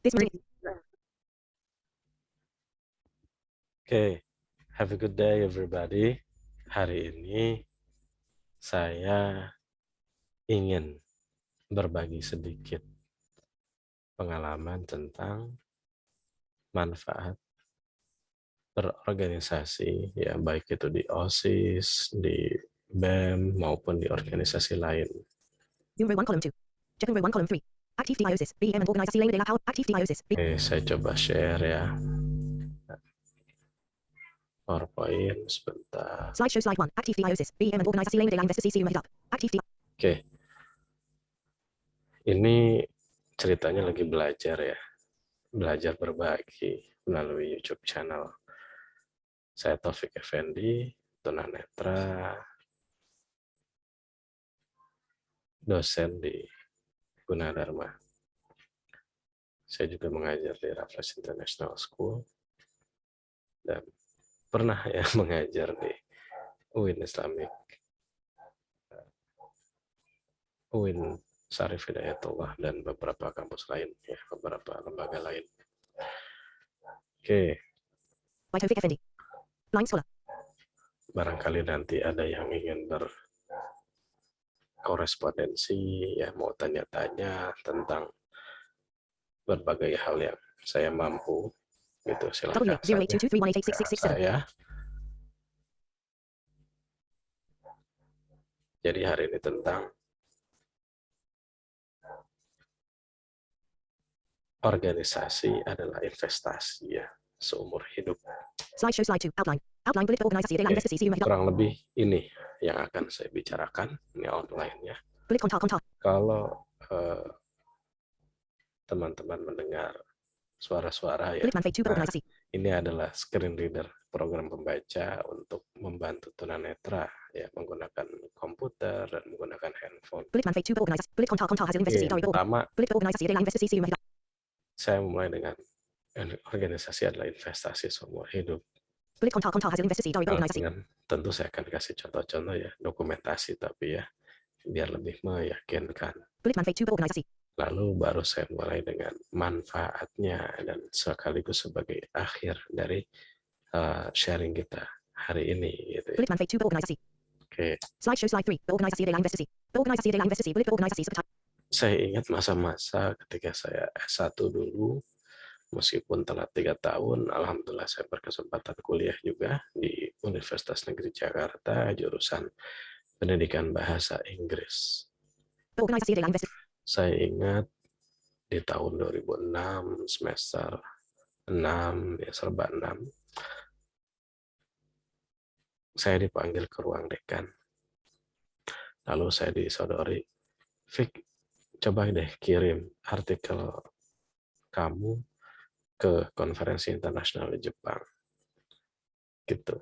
This morning. Oke, have a good day everybody. Hari ini saya ingin berbagi sedikit pengalaman tentang manfaat berorganisasi, ya baik itu di OSIS, di BEM maupun di organisasi lain. Zoom row 1 column 2. Check row 1 column 3. Active diosis. BEM and organisasi lain dengan active diosis. Oke, saya coba share ya. PowerPoint sebentar. Slideshow slide 1. Active diosis. BEM and organisasi lain dengan investasi up. Active Oke, ini ceritanya lagi belajar ya. Belajar berbagi melalui YouTube channel. Saya Taufik Effendi, tunanetra, dosen di Gunadarma. Saya juga mengajar di Raffles International School dan pernah ya mengajar di UIN Islamic, UIN Syarif Hidayatullah dan beberapa kampus lain ya, beberapa lembaga lain. Oke. by Taufik Effendi. Line scholar. Barangkali nanti ada yang ingin berkorespondensi ya, mau tanya-tanya tentang berbagai hal yang saya mampu gitu, silakan saya. Jadi hari ini tentang organisasi adalah investasi ya, seumur hidup. Slideshow slide 2. Outline. Outline bullet organisasi adalah investasi seumur hidup. Kurang lebih ini yang akan saya bicarakan, ini outline-nya. Bullet kontak. Kalau teman-teman mendengar suara-suara ya, nah, ini adalah screen reader, program pembaca untuk membantu tunanetra ya, menggunakan komputer dan menggunakan handphone. Pertama, saya mulai dengan organisasi adalah investasi seumur hidup. Dengan, tentu saya akan kasih contoh-contoh ya, dokumentasi tapi ya, biar lebih meyakinkan. Lalu baru saya mulai dengan manfaatnya dan sekaligus sebagai akhir dari sharing kita hari ini. Gitu ya. Oke. Saya ingat masa-masa ketika saya S1 dulu, meskipun telat 3 tahun, alhamdulillah saya berkesempatan kuliah juga di Universitas Negeri Jakarta, jurusan Pendidikan Bahasa Inggris. Saya ingat di tahun 2006, semester 6, ya serba 6, saya dipanggil ke ruang dekan. Lalu saya disodori, Fik, coba deh kirim artikel kamu ke konferensi internasional di Jepang. Gitu.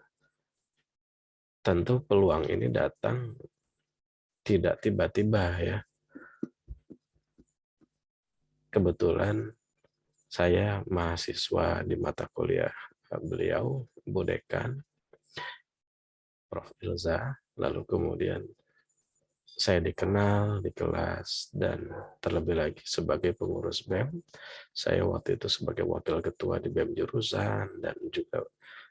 Tentu peluang ini datang tidak tiba-tiba ya. Kebetulan saya mahasiswa di mata kuliah beliau, Bu Dekan, Prof. Ilza, lalu kemudian saya dikenal di kelas dan terlebih lagi sebagai pengurus BEM. Saya waktu itu sebagai wakil ketua di BEM jurusan dan juga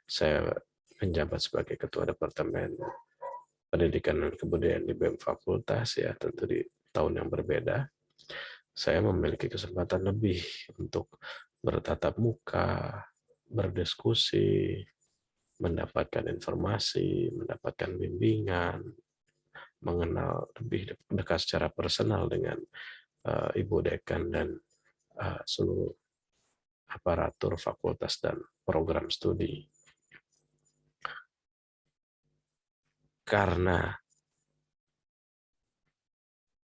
saya menjabat sebagai ketua departemen pendidikan dan kebudayaan di BEM fakultas ya, tentu di tahun yang berbeda. Saya memiliki kesempatan lebih untuk bertatap muka, berdiskusi, mendapatkan informasi, mendapatkan bimbingan, mengenal lebih dekat secara personal dengan Ibu Dekan dan seluruh aparatur fakultas dan program studi. Karena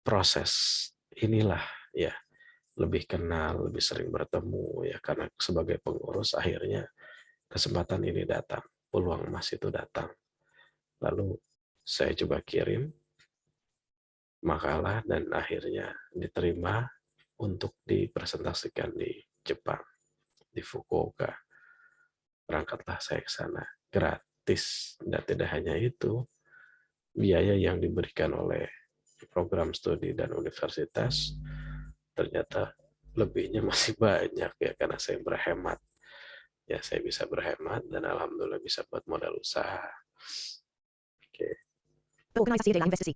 proses inilah ya, lebih kenal, lebih sering bertemu ya, karena sebagai pengurus akhirnya kesempatan ini datang, peluang emas itu datang. Lalu saya coba kirim makalah dan akhirnya diterima untuk dipresentasikan di Jepang, di Fukuoka. Berangkatlah saya ke sana gratis, dan tidak hanya itu, biaya yang diberikan oleh program studi dan universitas ternyata lebihnya masih banyak ya, karena saya berhemat. Ya, saya bisa berhemat dan alhamdulillah bisa buat modal usaha. Oke. Organisasi adalah investasi.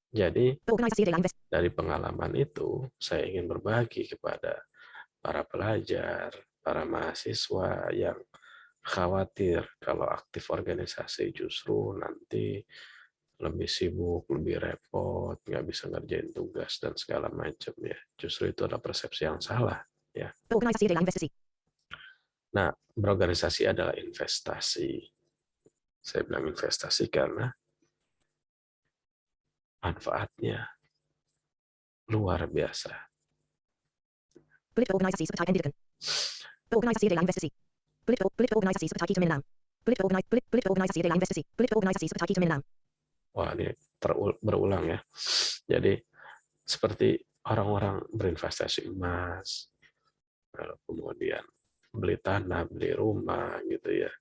Jadi Organisasi adalah investasi. dari pengalaman itu saya ingin berbagi kepada para pelajar, para mahasiswa yang khawatir kalau aktif organisasi justru nanti lebih sibuk, lebih repot, nggak bisa ngerjain tugas dan segala macam ya. Justru itu adalah persepsi yang salah ya. Organisasi adalah investasi. Nah, berorganisasi adalah investasi. Saya bilang investasi karena manfaatnya luar biasa. Organisasi seperti pendidikan. Organisasi adalah investasi. Organisasi seperti kita menanam. Organisasi adalah investasi. Organisasi seperti kita menanam. Wah, ini berulang ya. Jadi seperti orang-orang berinvestasi emas, lalu kemudian beli tanah, beli rumah gitu ya.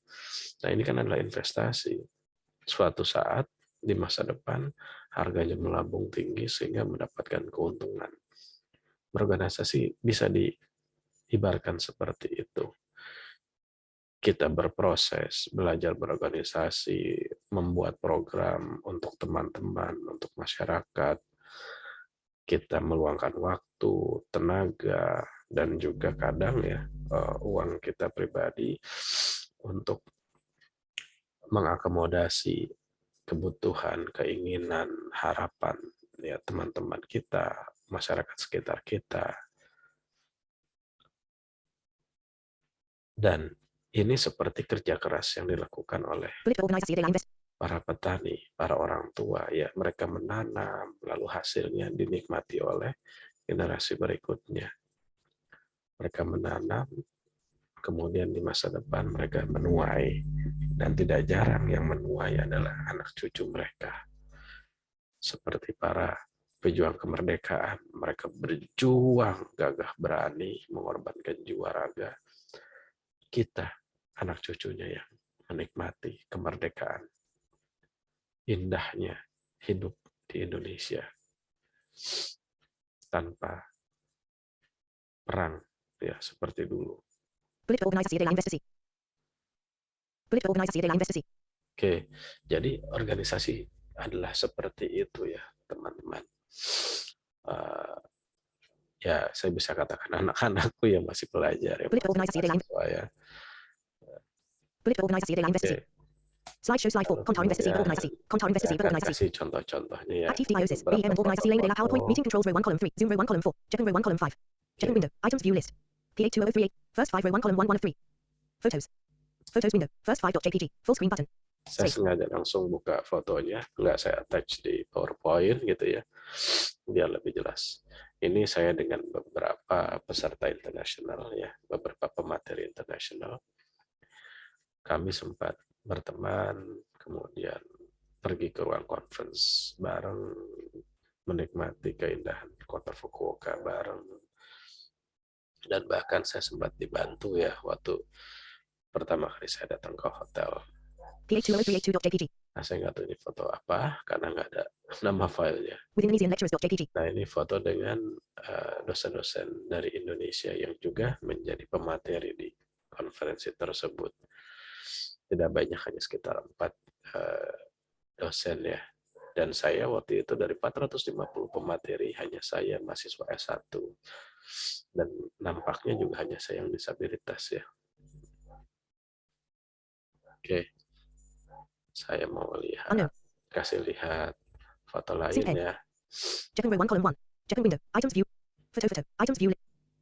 Nah, ini kan adalah investasi. Suatu saat di masa depan harganya melambung tinggi sehingga mendapatkan keuntungan. Berorganisasi bisa diibaratkan seperti itu. Kita berproses, belajar berorganisasi, membuat program untuk teman-teman, untuk masyarakat. Kita meluangkan waktu, tenaga, dan juga kadang ya uang kita pribadi untuk mengakomodasi kebutuhan, keinginan, harapan ya teman-teman kita, masyarakat sekitar kita. Dan ini seperti kerja keras yang dilakukan oleh Organisasi adalah investasi. para petani, para orang tua ya, mereka menanam lalu hasilnya dinikmati oleh generasi berikutnya. Mereka menanam, kemudian di masa depan mereka menuai, dan tidak jarang yang menuai adalah anak cucu mereka. Seperti para pejuang kemerdekaan, mereka berjuang gagah berani mengorbankan jiwa raga. Kita anak cucunya yang menikmati kemerdekaan, indahnya hidup di Indonesia tanpa perang ya seperti dulu. Organisasi adalah investasi. Organisasi adalah investasi. Oke, jadi organisasi adalah seperti itu ya teman-teman. Ya saya bisa katakan anak-anakku yang masih pelajar ya, Organisasi adalah mahasiswa ya. organisasi adalah investasi. Slide 4. Kontar investasi berorganisasi. Kontar investasi Saya akan berorganisasi. kasih contoh-contohnya ya. Active diagnosis. BEM and organisasi lain adalah PowerPoint. Meeting controls row 1 column 3. Zoom row 1 column 4. Check row 1 column 5. Check window. Items view list. P82038. First 5 row 1 column 1 1 of 3. Photos. Photos window. First 5.jpg. Full screen button. Saya sengaja langsung buka fotonya, nggak saya attach di PowerPoint gitu ya, biar lebih jelas. Ini saya dengan beberapa peserta internasional ya, beberapa pemateri internasional. Kami sempat berteman, kemudian pergi ke ruang conference bareng, menikmati keindahan kota Fukuoka bareng, dan bahkan saya sempat dibantu ya waktu pertama kali saya datang ke hotel. P82038.jpg. Nah, saya nggak tahu ini foto apa karena nggak ada nama filenya. With Indonesian lecturers.jpg. Nah, ini foto dengan dosen-dosen dari Indonesia yang juga menjadi pemateri di konferensi tersebut. Tidak banyak, hanya sekitar 4 dosen ya. Dan saya waktu itu dari 450 pemateri, hanya saya mahasiswa S1. Dan nampaknya juga hanya saya yang disabilitas ya. Oke. Saya mau lihat, kasih lihat foto lain ya. Check row 1 column 1. Check window. Items view. Photo. Items view.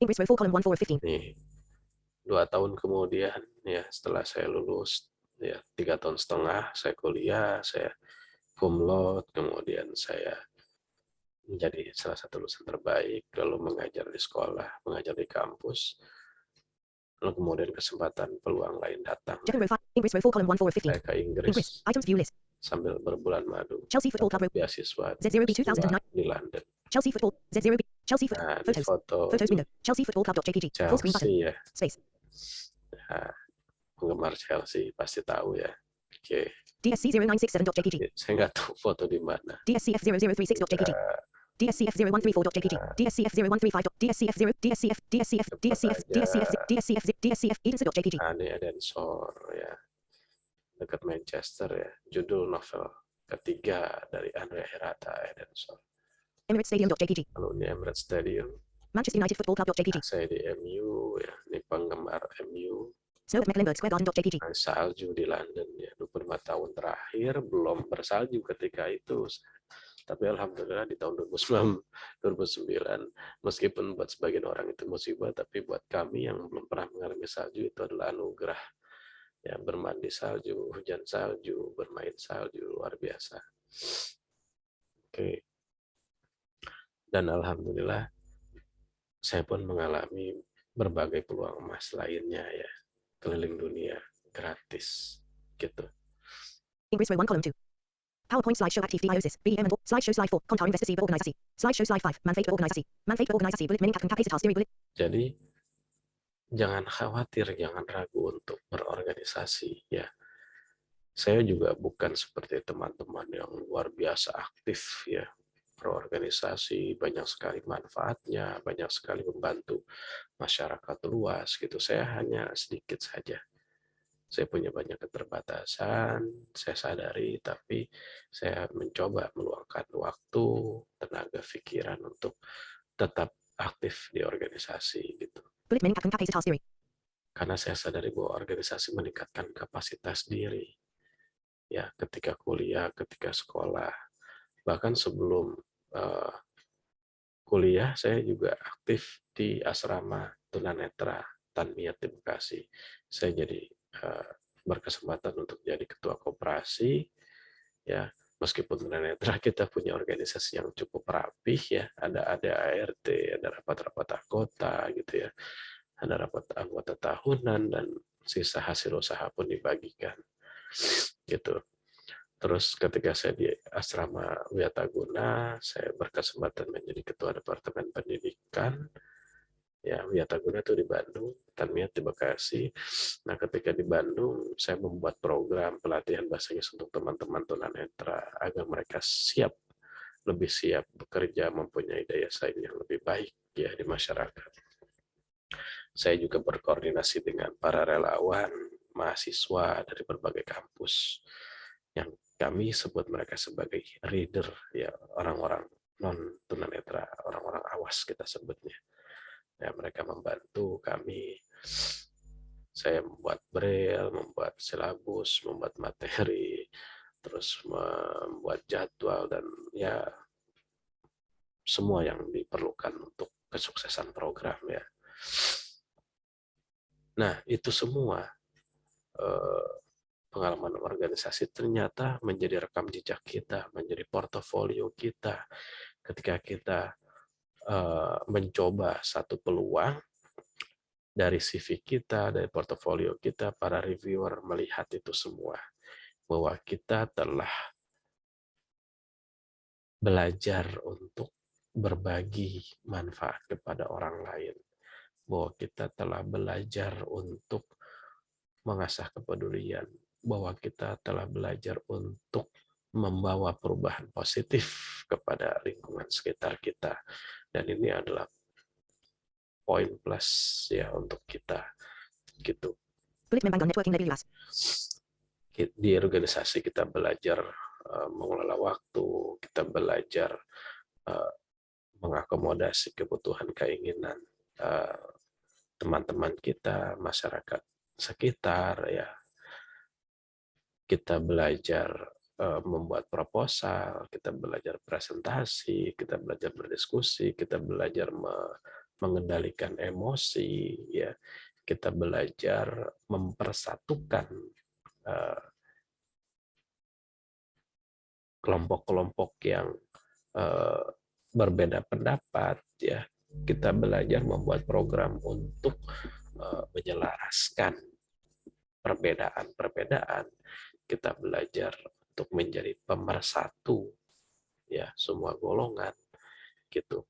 Ingress row 4 column 1 4 of 15. Nih, 2 tahun kemudian ya setelah saya lulus ya 3 tahun setengah saya kuliah, saya cum laude, kemudian saya menjadi salah satu lulusan terbaik, lalu mengajar di sekolah, mengajar di kampus. Lalu kemudian kesempatan peluang lain datang. Check row 5. Ingress row 4 column 1 4 of 15. Saya ke Inggris. Items view list. Sambil berbulan madu. Chelsea Football Club. Beasiswa Z0B 2009. di London. Chelsea Football. Z0B. Chelsea Football. Nah, Photos. foto Photos window. Chelsea Football Club.jpg. Full screen button. Chelsea ya. Space. Nah, penggemar Chelsea pasti tahu ya. Oke. DSC0967.jpg. Saya nggak tahu foto di mana. DSCF0036.jpg. DSCF0134.jpg. DSCF0135. DSCF0. DSCF. DSCF. DSCF. DSCF. DSCF. DSCF. Edensor.jpg. Ini Edensor ya, dekat Manchester ya. Judul novel ketiga dari Andrea Hirata, Edensor. Emirates Stadium.jpg. Lalu ini Emirates Stadium. Manchester United Football Club.jpg. Saya di MU ya, ini penggemar MU. Snow at Mecklenburg Square Garden.jpg. Salju di London ya, 25 tahun terakhir belum bersalju ketika itu. Tapi alhamdulillah di tahun 2009 meskipun buat sebagian orang itu musibah, tapi buat kami yang belum pernah mengalami salju itu adalah anugerah. Ya, bermandi salju, hujan salju, bermain salju, luar biasa. Oke. Dan alhamdulillah saya pun mengalami berbagai peluang emas lainnya ya, keliling dunia gratis gitu. Inggris row 1 column 2. PowerPoint slideshow active diagnosis. BEM and slideshow slide 4. Kontar investasi berorganisasi. Slideshow slide 5. Manfaat berorganisasi. Manfaat berorganisasi. Bullet meningkatkan kapasitas diri bullet. Jadi jangan khawatir, jangan ragu untuk berorganisasi ya. Saya juga bukan seperti teman-teman yang luar biasa aktif ya. Berorganisasi banyak sekali manfaatnya, banyak sekali membantu masyarakat luas gitu. Saya hanya sedikit saja. Saya punya banyak keterbatasan, saya sadari, tapi saya mencoba meluangkan waktu, tenaga pikiran untuk tetap aktif di organisasi gitu. Bullet meningkatkan kapasitas diri. Karena saya sadari bahwa organisasi meningkatkan kapasitas diri. Ya, ketika kuliah, ketika sekolah, bahkan sebelum kuliah saya juga aktif di asrama tunanetra Tanmiat di Bekasi. Saya jadi berkesempatan untuk jadi ketua koperasi ya, meskipun tunanetra kita punya organisasi yang cukup rapih ya, ada ART, ada rapat-rapat anggota gitu ya, ada rapat anggota tahunan dan sisa hasil usaha pun dibagikan gitu. Terus ketika saya di asrama Wiataguna, saya berkesempatan menjadi ketua departemen pendidikan. Ya, Wiataguna itu di Bandung, Tanmiat di Bekasi. Nah, ketika di Bandung, saya membuat program pelatihan bahasa Inggris untuk teman-teman tunanetra agar mereka lebih siap bekerja, mempunyai daya saing yang lebih baik ya di masyarakat. Saya juga berkoordinasi dengan para relawan, mahasiswa dari berbagai kampus yang kami sebut mereka sebagai reader, ya orang-orang non tunanetra, orang-orang awas kita sebutnya. Ya, mereka membantu kami. Saya membuat braille, membuat silabus, membuat materi, terus membuat jadwal dan ya semua yang diperlukan untuk kesuksesan program ya. Nah, itu semua pengalaman organisasi ternyata menjadi rekam jejak kita, menjadi portofolio kita. Ketika kita mencoba satu peluang dari CV kita, dari portofolio kita, para reviewer melihat itu semua, bahwa kita telah belajar untuk berbagi manfaat kepada orang lain, bahwa kita telah belajar untuk mengasah kepedulian, bahwa kita telah belajar untuk membawa perubahan positif kepada lingkungan sekitar kita. Dan ini adalah poin plus ya untuk kita gitu. Bullet membangun networking lebih luas. Di organisasi kita belajar mengelola waktu, kita belajar mengakomodasi kebutuhan keinginan teman-teman kita, masyarakat sekitar ya. Kita belajar membuat proposal, kita belajar presentasi, kita belajar berdiskusi, kita belajar mengendalikan emosi, ya, kita belajar mempersatukan kelompok-kelompok yang berbeda pendapat, ya, kita belajar membuat program untuk menyelaraskan perbedaan-perbedaan. Kita belajar untuk menjadi pemersatu ya semua golongan gitu.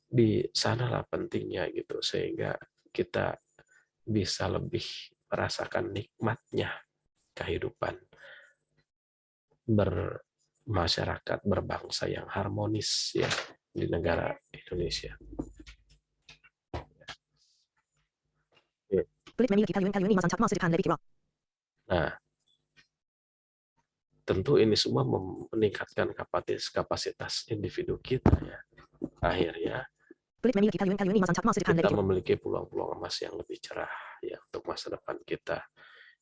Di sanalah pentingnya gitu, sehingga kita bisa lebih merasakan nikmatnya kehidupan bermasyarakat, berbangsa yang harmonis ya, di negara Indonesia. Bullet menu lagi kalian ini masang masuk depan lebih kira. Nah, tentu ini semua meningkatkan kapasitas individu kita ya. Akhirnya Bullet menu lagi kalian ini masang masuk depan kita lebih kira. memiliki peluang-peluang emas yang lebih cerah ya untuk masa depan kita.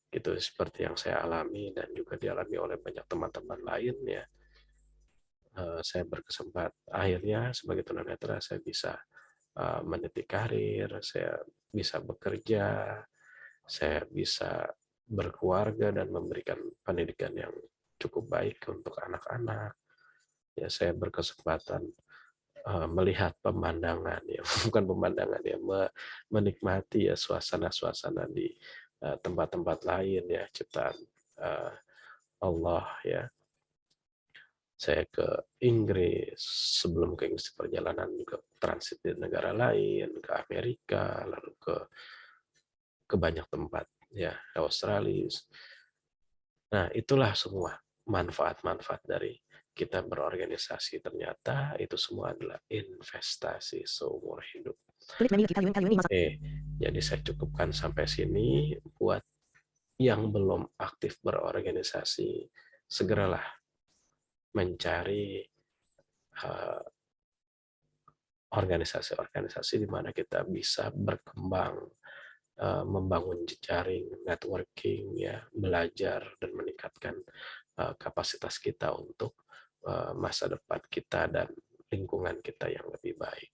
Gitu seperti yang saya alami dan juga dialami oleh banyak teman-teman lain ya. Saya berkesempatan akhirnya sebagai tunanetra saya bisa meniti karir, saya bisa bekerja, saya bisa berkeluarga dan memberikan pendidikan yang cukup baik untuk anak-anak. Ya, saya berkesempatan melihat pemandangan ya, bukan pemandangan ya, menikmati ya suasana-suasana di tempat-tempat lain ya, ciptaan Allah ya. Saya ke Inggris, sebelum ke Inggris perjalanan juga transit di negara lain, ke Amerika, lalu ke banyak tempat ya, Australia. Nah, itulah semua manfaat-manfaat dari kita berorganisasi. Ternyata itu semua adalah investasi seumur hidup. Bullet menu lagi kalian ini masang. Jadi saya cukupkan sampai sini. Buat yang belum aktif berorganisasi, segeralah mencari organisasi-organisasi di mana kita bisa berkembang, membangun jejaring, networking, ya, belajar dan meningkatkan kapasitas kita untuk masa depan kita dan lingkungan kita yang lebih baik.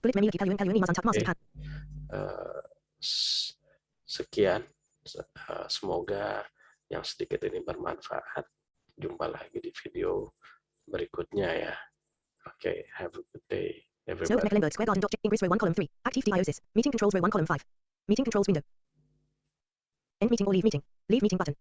Bullet menu lagi kalian ini masang masuk depan. Sekian, semoga yang sedikit ini bermanfaat. Jumpa lagi di video berikutnya ya. Okay, have a good day, Snow everybody. Mecklenburg Square Garden. Ingress row 1 column 3. Active diosis. Meeting controls row 1 column 5. Meeting controls window. End meeting or leave meeting. Leave meeting button.